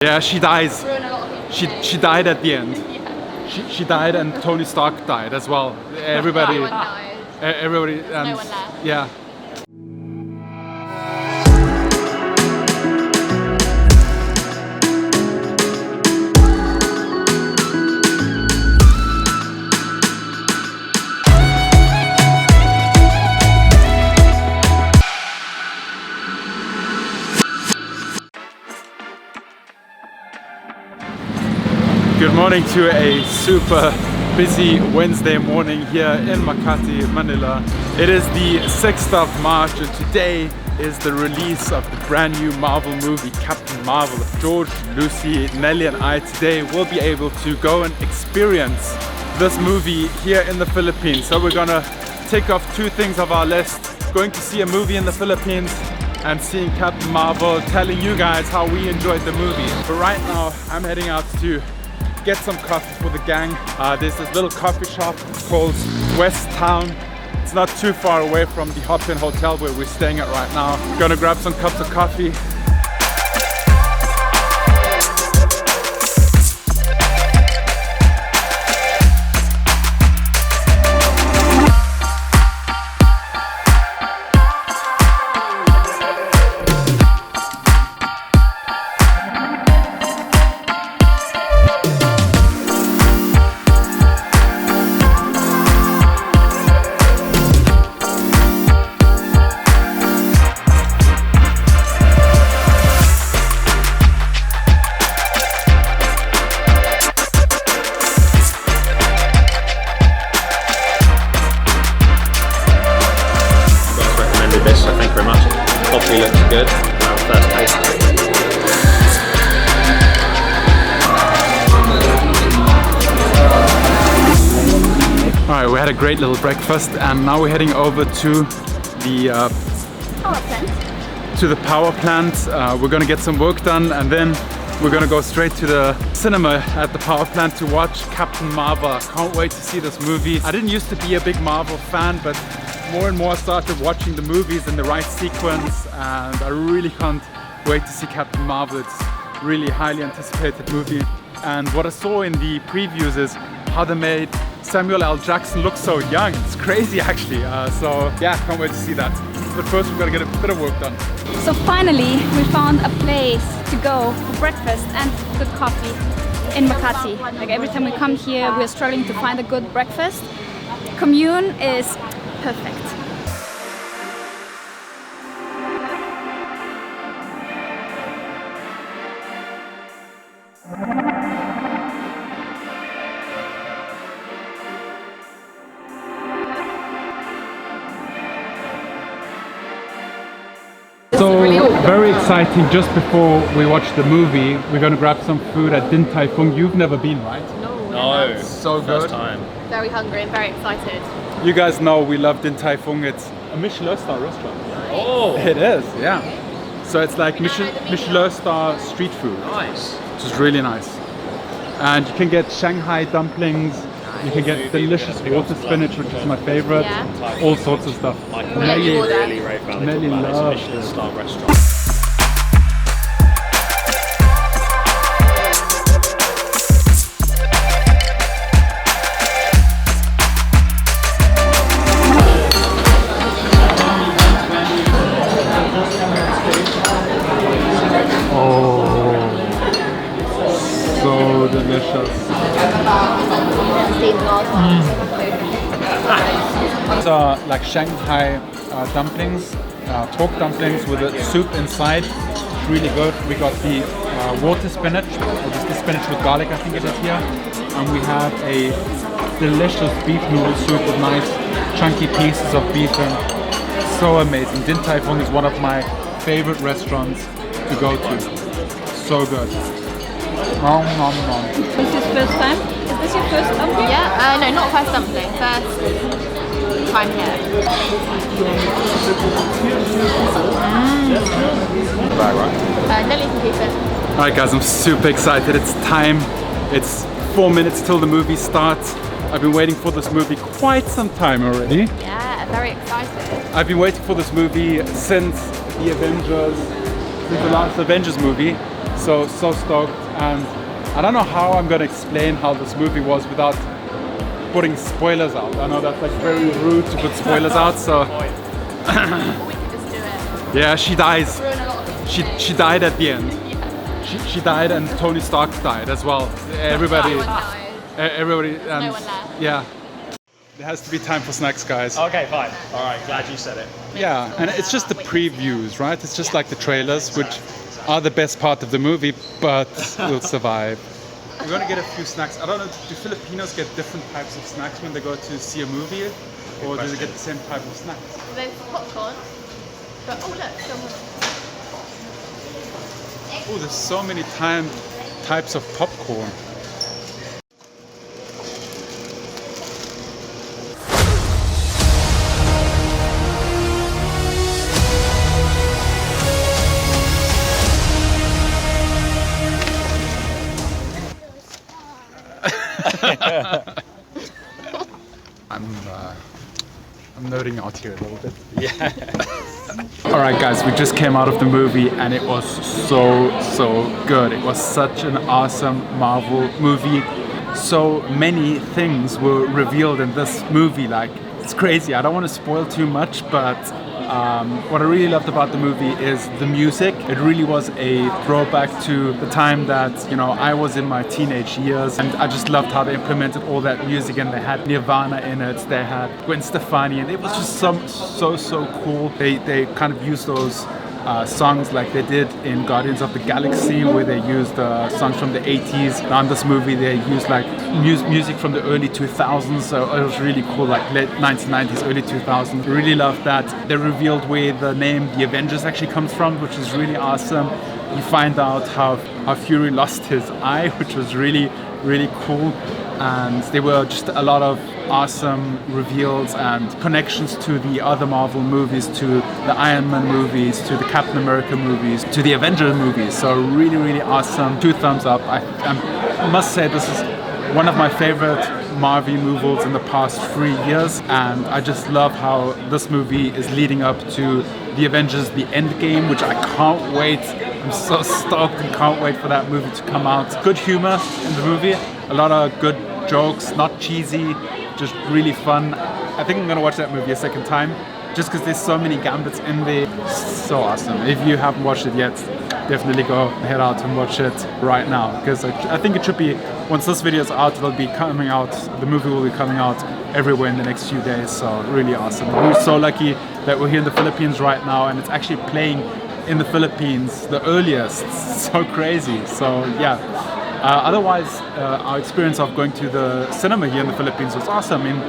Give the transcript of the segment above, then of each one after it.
Yeah, she dies. Ruin a lot of people's She died at the end. Yeah. She died, and Tony Stark died as well. Everybody, Everyone died. everybody, No one left. yeah. Good morning to a super busy Wednesday morning here in Makati, Manila. It is the 6th of March and today is the release of the brand new Marvel movie Captain Marvel. George, Lucy, Nelly and I today will be able to go and experience this movie here in the Philippines. So we're gonna tick off two things of our list. Going to see a movie in the Philippines and seeing Captain Marvel, telling you guys how we enjoyed the movie. But right now I'm heading out to get some coffee for the gang. There's this little coffee shop called West Town. It's not too far away from the Hop-In Hotel where we're staying at right now. Gonna grab some cups of coffee. Looks good. First taste. Alright, we had a great little breakfast and now we're heading over to the Power plant. to the power plant. We're gonna get some work done and then we're gonna go straight to the cinema at the power plant to watch Captain Marvel. I can't wait to see this movie. I didn't used to be a big Marvel fan, but more and more I started watching the movies in the right sequence and I really can't wait to see Captain Marvel. It's really highly anticipated movie. And what I saw in the previews is how they made Samuel L. Jackson look so young. It's crazy actually. So yeah, can't wait to see that. But first we've got to get a bit of work done. So finally we found a place to go for breakfast and good coffee in Makati. Like every time we come here we're struggling to find a good breakfast. Commune is perfect. So very exciting, just before we watch the movie, we're going to grab some food at Din Tai Fung. You've never been, right? No, So first good. time. Very hungry and very excited. You guys know we love Din Tai Fung. It's a Michelin star restaurant. Oh, It is, yeah. So it's like Michelin star street food, nice. which is really nice. And you can get Shanghai dumplings. You can get delicious water spinach, which is my favorite. Yeah. All sorts of stuff. I Nelly, really rave about Nelly it. It's a loves Michelin it. star restaurant. So delicious. These are like Shanghai dumplings, pork dumplings with a soup inside. It's really good. We got the water spinach, or just the spinach with garlic, I think it is here. And we have a delicious beef noodle soup with nice chunky pieces of beef in. So amazing. Din Tai Fung is one of my favorite restaurants to go to. So good. Nom nom nom. Is this first time? Is this your first dumpling? Yeah, no, not first dumpling. First time here. Right. Nelly can keep it. Alright guys, I'm super excited. It's time. It's 4 minutes till the movie starts. I've been waiting for this movie quite some time already. Yeah, very excited. I've been waiting for this movie since the last Avengers movie. So stoked, and I don't know how I'm gonna explain how this movie was without putting spoilers out. I know that's like very rude to put spoilers out, so Or we could just do it. yeah, she dies. Ruin a lot of people's She died at the end. Yeah. She died, and Tony Stark died as well. Everybody, Everyone died. everybody, and no one left. yeah. There has to be time for snacks, guys. Okay, fine. All right, glad you said it. Yeah, and it's just the previews, right? It's just like the trailers, which are the best part of the movie, but will survive. We're gonna get a few snacks. I don't know, do Filipinos get different types of snacks when they go to see a movie? Or do they get the same type of snacks? There's popcorn. But oh look, someone. Oh, there's so many types of popcorn. I'm nerding out here a little bit. Yeah. All right, guys, we just came out of the movie and it was so good. It was such an awesome Marvel movie. So many things were revealed in this movie. Like, it's crazy. I don't want to spoil too much, but what I really loved about the movie is the music. It really was a throwback to the time that, you know, I was in my teenage years, and I just loved how they implemented all that music, and they had Nirvana in it, they had Gwen Stefani, and it was just so cool. They kind of used those songs like they did in Guardians of the Galaxy, where they used songs from the 80s. Now in this movie they used like music from the early 2000s, so it was really cool, like late 1990s, early 2000s. Really loved that. They revealed where the name The Avengers actually comes from, which is really awesome. You find out how Fury lost his eye, which was really cool. And there were just a lot of awesome reveals and connections to the other Marvel movies, to the Iron Man movies, to the Captain America movies, to the Avengers movies. So really awesome. 2 thumbs up. I must say this is one of my favorite Marvel movies in the past 3 years, and I just love how this movie is leading up to the Avengers The Endgame, which I can't wait. I'm so stoked and can't wait for that movie to come out. Good humor in the movie, a lot of good jokes, not cheesy, just really fun. I think I'm gonna watch that movie a second time, just because there's so many gambits in there. So awesome. If you haven't watched it yet, definitely go head out and watch it right now, because I think it should be, once this video is out, it'll be coming out, the movie will be coming out everywhere in the next few days. So really awesome. We're so lucky that we're here in the Philippines right now, and it's actually playing in the Philippines the earliest. So crazy. So yeah. Otherwise, our experience of going to the cinema here in the Philippines was awesome. I mean,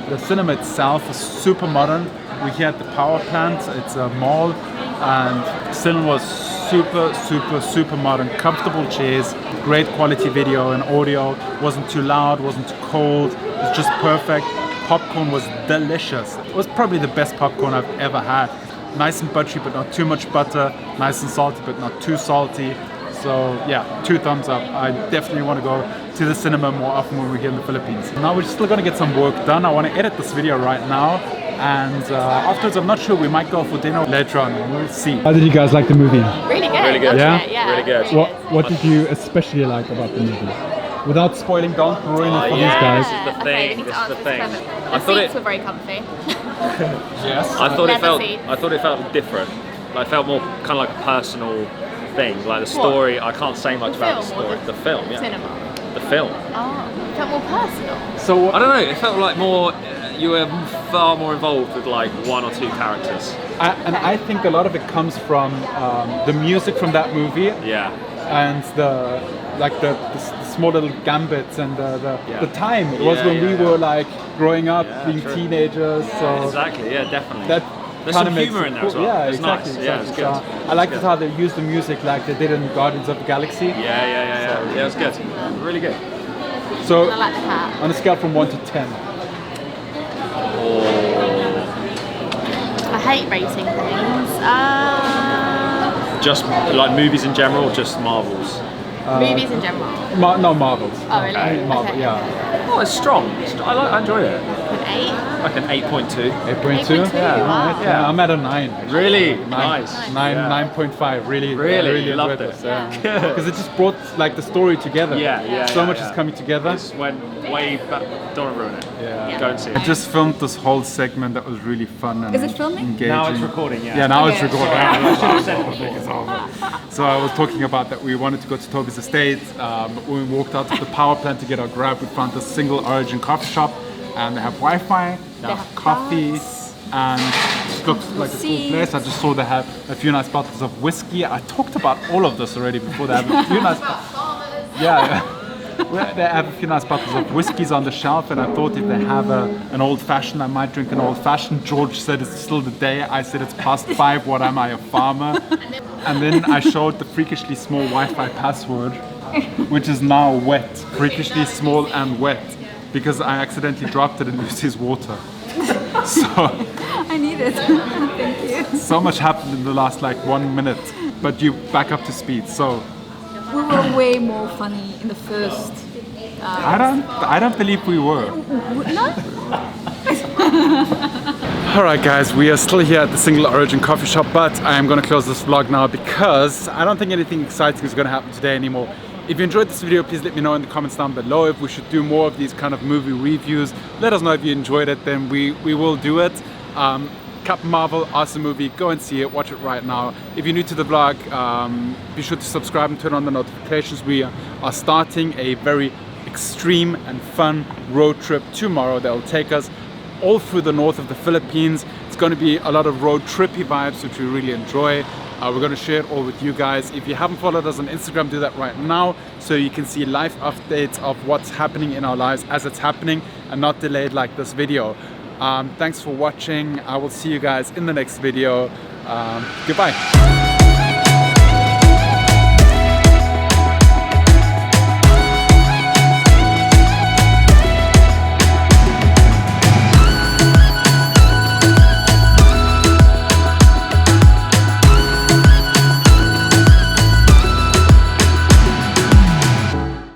the cinema itself is super modern. We're here at the Powerplant. It's a mall, and the cinema was super modern. Comfortable chairs, great quality video and audio. Wasn't too loud, wasn't too cold. It was just perfect. Popcorn was delicious. It was probably the best popcorn I've ever had. Nice and buttery, but not too much butter. Nice and salty, but not too salty. So yeah, 2 thumbs up. I definitely want to go to the cinema more often when we're here in the Philippines. Now we're still going to get some work done. I want to edit this video right now, and afterwards I'm not sure, we might go for dinner later on. We'll see. How did you guys like the movie? Really good. Really good. Yeah? Really good. What did you especially like about the movie? Without spoiling, don't ruin it for these guys. This is the Okay, thing, we need to this is the answer thing. this question. I The thought seats it- were very comfy. Yes. I thought it felt different. Like, it felt more kind of like a personal thing. Like the story, I can't say much about the film or story. The film, yeah. Cinema. The film. Oh, it felt more personal. So I don't know. It felt like more. You were far more involved with like 1 or 2 characters. I think a lot of it comes from the music from that movie, Yeah. and the small little gambits, and the time it was Yeah, when we yeah. were like growing up, Yeah, being true. teenagers. So Exactly. Yeah, definitely. that There's kind some of makes humour it in there cool. as well. Yeah, It's exactly. nice. Yeah, it's exactly. good. So I liked It's how they used the music like they did in Guardians of the Galaxy. Yeah. Yeah, it was good. Really good. So I like the cat. on a scale from 1 to 10. I hate rating things. Just like movies in general, or just Marvels. Movies in general. No, Marvels. Oh, really? Marvel, Okay. yeah. Oh, it's strong. I enjoyed it. 8. Like an 8.2. 8.2? 8.2, wow. Yeah, I'm at a 9. Really? Nine. Nice. 9.5. Really Really? You enjoyed loved it? this. Because it just brought like the story together. So much is coming together. This went way back. Don't ruin it. Yeah. Go and see I it. just filmed this whole segment that was really fun and Is it filming? engaging. Now it's recording, yeah. Yeah, now Okay. it's recording. I should have said it before. So I was talking about that we wanted to go to Toby's estate. When we walked out to the Powerplant to get our grab, we found this single origin coffee shop, and they have Wi-Fi, they have coffee, and it looks like a cool place. I just saw they have a few nice bottles of whiskey. I talked about all of this already before. They have a few nice, well, they have a few nice bottles of whiskeys on the shelf, and I thought if they have an old-fashioned, I might drink an old-fashioned. George said it's still the day. I said it's past 5. What am I, a farmer? And then I showed the freakishly small Wi-Fi password, which is now wet, freakishly small and wet, because I accidentally dropped it in Lucy's water. So I need it. Thank you. so much happened in the last like 1 minute, but you back up to speed. So We were way more funny in the first. I don't believe we were. No? Alright guys, we are still here at the single origin coffee shop, but I am going to close this vlog now because I don't think anything exciting is going to happen today anymore. If you enjoyed this video, please let me know in the comments down below if we should do more of these kind of movie reviews. Let us know if you enjoyed it, then we will do it. Captain Marvel, awesome movie, go and see it, watch it right now. If you're new to the vlog, be sure to subscribe and turn on the notifications. We are starting a very extreme and fun road trip tomorrow that will take us all through the north of the Philippines. It's going to be a lot of road trippy vibes, which we really enjoy. We're going to share it all with you guys. If you haven't followed us on Instagram, do that right now so you can see live updates of what's happening in our lives as it's happening and not delayed like this video. Thanks for watching. I will see you guys in the next video. Goodbye.